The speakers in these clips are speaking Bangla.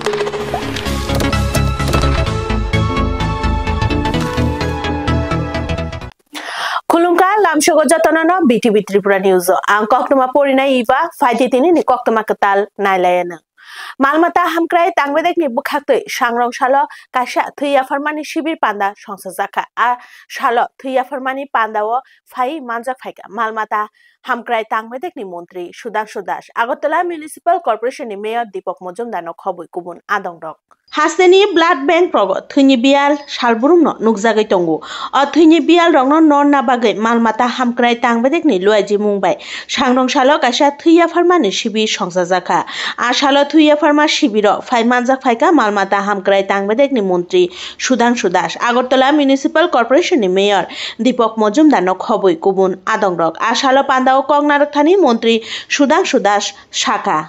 Kulungka lamshogo jatonono BTV Tripura News ang koktoma porina iba faidi tini ni koktoma ketal nailayana. Malmata hamkrai tangbedek ni bukhaktui sangrong shalo kaisa thuya farmani shibir panda songsajaka a shalo thuya farmani pandao phai manjak phaika Malmata hamkrai tangbedek ni mantri Sudhanshu Das Agartala Municipal Corporation ni Mayor Deepak Majumdar no khobui kubun adongrok Hasteni blood bank progo thuni bial salburum no nukjagai tongo o thuni bial rongno norna bagai Malmata hamkrai tangbedek ni luaji mungbai sangrong shalo kaisa thuya farmani shibir songsajaka a shalo thuya farma shibiro phai manjak phaika Malmata hamkrai tangbedek ni mantri Sudhanshu Das Agartala Municipal Corporation ni Mayor Deepak Majumdar no khobui kubun adongrok a shalo pandao কংনারক থানি মন্ত্রী সুধাংশু দাস শাখা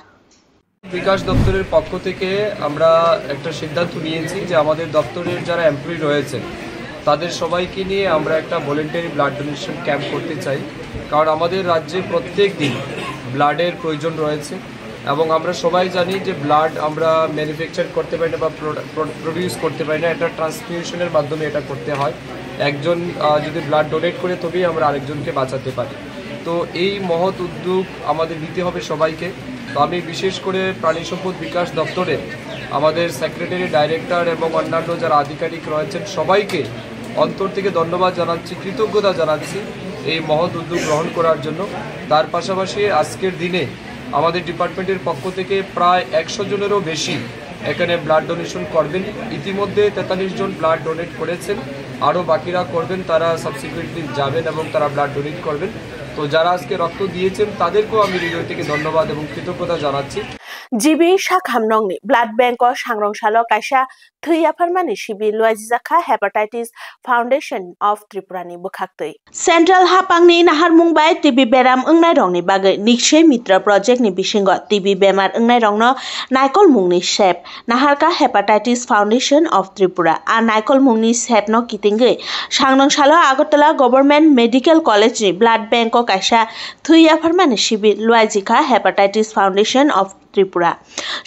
বিকাশ দপ্তরের পক্ষ থেকে আমরা একটা সিদ্ধান্ত নিয়েছি যে আমাদের দপ্তরের যারা এমপ্লয়ি রয়েছে তাদের সবাইকে নিয়ে আমরা একটা ভলান্টারি ব্লাড ডোনেশন ক্যাম্প করতে চাই কারণ আমাদের রাজ্যে প্রত্যেক দিন ব্লাডের প্রয়োজন রয়েছে এবং আমরা সবাই জানি যে ব্লাড আমরা ম্যানুফ্যাকচার করতে পারি না বা প্রোডিউস করতে পারি না এটা ট্রান্সফিউশনের মাধ্যমে এটা করতে হয় একজন যদি ব্লাড ডোনেট করে তবেই আমরা আরেকজনকে বাঁচাতে পারি তো এই মহৎ উদ্যোগ আমাদের নিতে হবে সবাইকে তো আমি বিশেষ করে প্রাণী সম্পদ বিকাশ দপ্তরে আমাদের সেক্রেটারি ডাইরেক্টর এবং অন্যান্য যারা আধিকারিক রয়েছেন সবাইকে অন্তর থেকে ধন্যবাদ জানাচ্ছি কৃতজ্ঞতা জানাচ্ছি এই মহৎ উদ্যোগ গ্রহণ করার জন্য তার পাশাপাশি আজকের দিনে আমাদের ডিপার্টমেন্টের পক্ষ থেকে প্রায় 100 জনেরও বেশি এখানে ব্লাড ডোনেশন করবেন ইতিমধ্যে 43 জন ব্লাড ডোনেট করেছেন আরও বাকিরা করবেন তারা সাবসিকুয়েন্টলি যাবেন এবং তারা ব্লাড ডোনেট করবেন তো যারা আজকে রক্ত দিয়েছেন তাদেরকেও আমি হৃদয় থেকে ধন্যবাদ এবং কৃতজ্ঞতা জানাচ্ছি জিবি শাখামনংনি ব্লাড ব্যাংক ও সাংরংশালো কাইসা থুইয়া ফারমানি শিবির লুয়াজিজাখা হেপাটাইটিস ফাউন্ডেশন অফ ত্রিপুরানি বুখাক্তই সেন্ট্রাল হাপাংনি নাহার মুংবাই টিবি বেরাম ওংনাই রংনি বাগৈ Nikshay Mitra project ni bisingo TB বেমার ওংনাই রংনো নাইকল মুংনি সেপ নাহারকা হেপাটাইটিস ফাউন্ডেশন অফ ত্রিপুরা আর নাইকল মুংনি সেপ no কিতিংগৈ সাংরংশালো Agartala government medical college ni blood bank ও কাইসা থুইয়া ফারমানি শিবির লুয়াজিখা হেপাটাইটিস ফাউন্ডেশন অফ ত্রিপুরা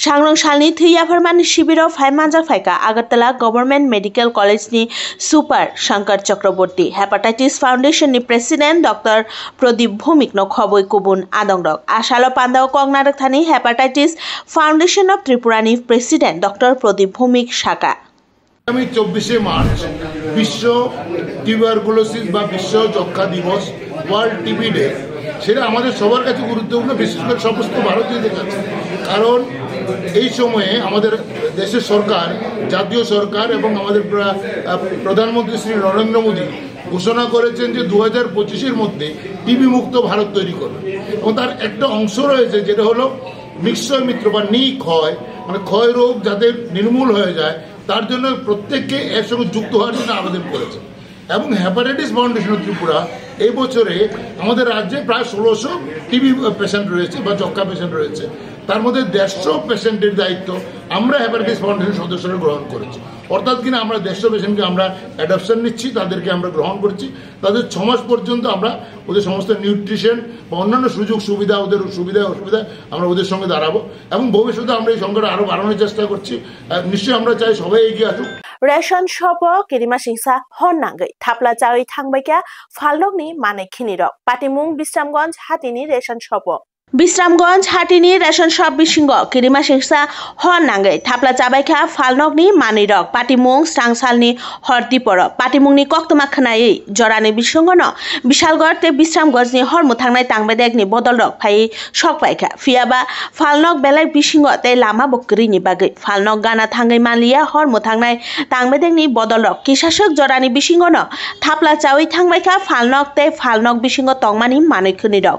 সাংরংশালনি থুইয়া ফারমানি শিবির ফাই মানজাক ফাইকা Agartala government medical college ni super Shankar Chakraborty hepatitis foundation ni president doctor Pradip Bhowmik no খবই কুবুন আদংরক আশালো পান্দাও কংনারক থানি hepatitis foundation of Tripura ni president doctor Pradip Bhowmik শাখা আমি 24 মার্চ বিশ্ব টিউবারকুলোসিস বা বিশ্ব যক্ষ্মা দিবস ওয়ার্ল্ড টিবি ডে সেটা আমাদের সবার কাছে গুরুত্বপূর্ণ বিশেষ করে সমস্ত ভারতীয়দের কাছে কারণ এই সময়ে আমাদের দেশের সরকার জাতীয় সরকার এবং আমাদের প্রধানমন্ত্রী শ্রী নরেন্দ্র মোদী ঘোষণা করেছেন যে 2025-এর মধ্যে টিবি মুক্ত ভারত তৈরি করবে এবং তার একটা অংশ রয়েছে যেটা হলো নিক্ষয় মিত্র বা ক্ষয় মানে ক্ষয় রোগ যাদের নির্মূল হয়ে যায় তার জন্য প্রত্যেককে এর সঙ্গে যুক্ত হওয়ার জন্য আবেদন করেছে এবং হেপাটাইটিস ফাউন্ডেশন অফ ত্রিপুরা এই বছরে আমাদের রাজ্যে প্রায় 1600 টিবি পেশেন্ট রয়েছে বা যক্ষ্মা পেশেন্ট রয়েছে তার মধ্যে 150 পেশেন্টের দায়িত্ব আমরা হেপাটাইটিস ফাউন্ডেশন সদস্যরা গ্রহণ করেছি অর্থাৎ কিনা আমরা 150 পেশেন্টকে আমরা অ্যাডপশন নিচ্ছি তাদেরকে আমরা গ্রহণ করছি তাদের 6 মাস পর্যন্ত আমরা ওদের সমস্ত নিউট্রিশন বা অন্যান্য সুযোগ সুবিধা ওদের সুবিধা অসুবিধা আমরা ওদের সঙ্গে দাঁড়াবো এবং ভবিষ্যতে আমরা এই সংখ্যাটা আরো বাড়ানোর চেষ্টা করছি নিশ্চয়ই আমরা চাই সবাই এগিয়ে আসুক রেশন শপ কেরিমা সিংসা হননাঙ্গৈ থাপলা চাওই থাংবাইকা ফালনগনি মানে খিনিরক পাটিমুং বিশ্রামগঞ্জ হাতিনি রেশন শপ বিশ্রামগঞ্জ হাটিনি রেশন শপ বিসিঙ্গ কিরিমা সিংসা হননাঙ্গৈ থাপলা চাবাইখা ফালনগনি মানিরক পাটিমুং স্রাংসালনি হরদিপর পাটিমুংনি কক্তমা খনাयै জরানি বিসঙ্গন বিশালগড় তে বিশ্রামগঞ্জनि হরমু थांनाय तांबायदेखनि बदलरक फाइ सकपाइखा फियाबा फालनग बेलाय बिसिंग ते लामा बकरिनि बागै फालनग गाना थांगै मालिया हरमु थांनाय तांबायदेखनि बदलरक किसासक जरानि बिसिंगन थापला चावै थांबायखा फालनग ते फालनग बिसिंग तंगमानि मानैखनिरक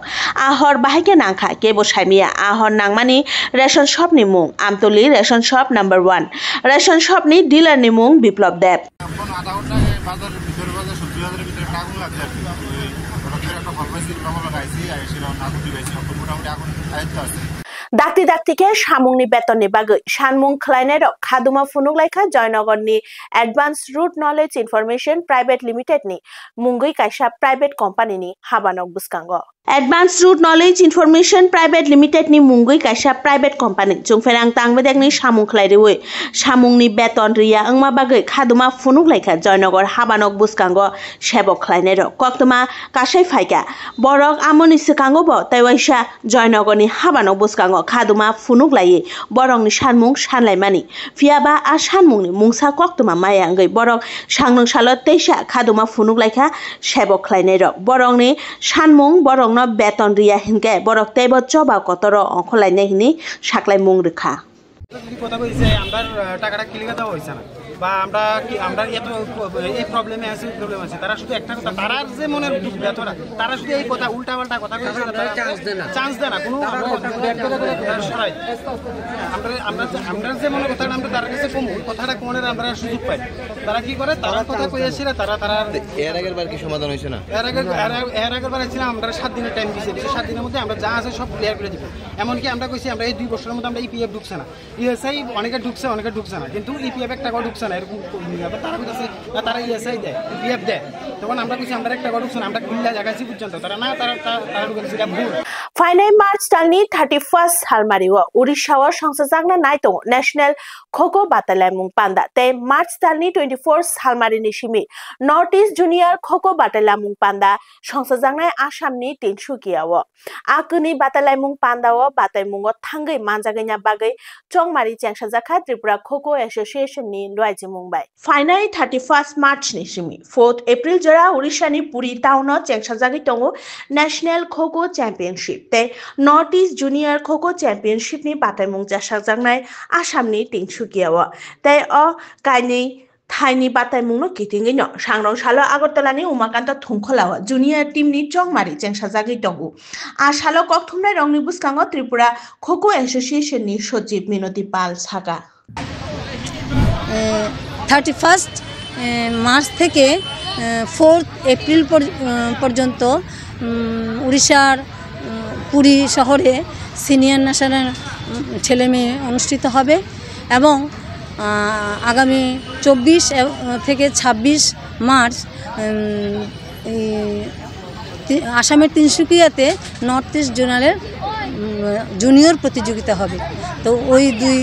आहर बाहायके नांखा केबो साइमिया आहर नांगमानि रेशन शप नि मुं आमतली रेशन शप नम्बर 1 रेशन शप नि डिलर नि मुं बिप्लब देव Dakti dakti ke samungni betonni bagui sanmung khlainai rok khaduma phunuglaikha Joynagarni Advanced Route Knowledge Information Private Limited ni mungui kaisa private company ni habanok buskango. Advanced Route Knowledge Information Private Limited ni mungui kaisa private company jungferang tangbedekni samung khlaireui samungni beton riya angma bagui khaduma phunuglaikha Joynagar habanok buskango sebok khlainai rok koktoma kasai phaika borok amoni sikango bo taiwaisa Joynagarni habanok buskango khaduma phunuglayi borokni sanmung sanlaimani phiaba a sanmungni mungsa koktoma maya angui borok sangnung salo teisa khaduma phunuglaikha sebok khlainai rok borokni sanmung borokno beton riya hinke borok tebo choba kotoro onkolainai hini saklai mung rekha কথা কইছে আমরা টাকাটা ক্লিয়ার দেওয়া হইছে না বা আমরা এত এই প্রবলেমে আছে প্রবলেম আছে তারা শুধু একটা কথা তারার যে মনের ব্যথাটা তারা শুধু এই কথা উল্টাপাল্টা কথা কইছে তারা চান্স দেয় না কোনো সরাই আমরা যে মনের কথাটা আমরা তার কাছে কম কথাটা কোনের আমরা সুযোগ পাই তারা কি করে তারা কথা কইছিল তারা এর আগের বার কি সমাধান হইছে না এর আগের বার ছিল আমরা 7 দিনের টাইম দিয়েছি 7 দিনের মধ্যে আমরা যা আছে সব ক্লিয়ার করে দিব এমন কি আমরা কইছি আমরা এই 2 বছরের মধ্যে আমরা ইপিএফ ঢুকছে না ইএসআই অনেকে ঢুকছে না কিন্তু ইপিএফ একটা টাকা ঢুকছে না এরকম তারা কইছে না তারা ইএসআই দেয় ইপিএফ দেয় তখন আমরা কইছি আমরা একটা টাকা ঢুকছে না আমরা খুললা জায়গাছি পর্যন্ত তারা না তারা ঢুকছে এটা ভুল Finai March talni 31st halmariwa Odisha sangsajagna naito National Kho-Kho Batalamung Panda te March talni 24th halmarini simi North East Junior Kho-Kho Batalamung Panda sangsajagna Assamni Tinsukiao Akuni Batalamung Panda o Bataimungo thangai manjagainya bagai chongmari chengsajaka Tripura Kho-Kho Association ni loaiji mungbai Finai 31st March ni simi 4th April jora Odisha ni Puri town o chengsajagi tongo National Kho-Kho Championship te North East Junior Kho-Kho Championship ni bataimung jasajaknai Assamni Tinsukiao tai o kaini Thaini bataimung no kitingei no sangrong salo Agartala ni Umakanta Thungkholawa junior team ni chongmari chengsajagi tongo a salo kokthumnai rongni buskango Tripura Kho-Kho Association ni Sochib Minoti Pal Saka 31st March থেকে 4th এপ্রিল পর্যন্ত উড়িষ্যার পুরী শহরে সিনিয়র ন্যাশনাল ছেলে মেয়ে অনুষ্ঠিত হবে এবং আগামী 24 থেকে 26 মার্চ আসামের তিনসুকিয়াতে নর্থ ইস্ট জোনালের জুনিয়র প্রতিযোগিতা হবে তো ওই দুই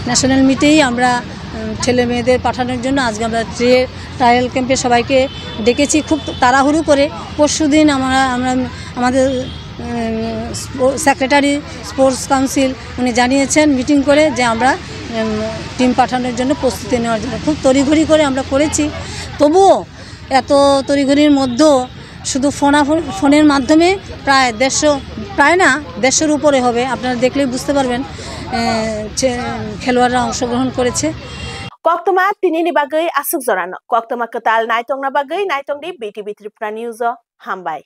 ন্যাশনাল মিটেই আমরা ছেলে মেয়েদের পাঠানোর জন্য আজকে আমরা ট্রায়াল ক্যাম্পে সবাইকে ডেকেছি খুব তাড়াহুড়ো করে পরশুদিন আমাদের সেক্রেটারি স্পোর্টস কাউন্সিল উনি জানিয়েছেন মিটিং করে যে আমরা টিম পাঠানোর জন্য প্রস্তুতি নেওয়ার জন্য খুব তড়িঘড়ি করে আমরা করেছি তবুও এত তড়িঘড়ির মধ্যেও শুধু ফোনের মাধ্যমে প্রায় 150 উপরে হবে আপনারা দেখলেই বুঝতে পারবেন খেলোয়াড়রা অংশগ্রহণ করেছে Koktoma tinini bagai asuk zorano koktoma ketal naitong na bagai naitong di BTV Tripura News hambai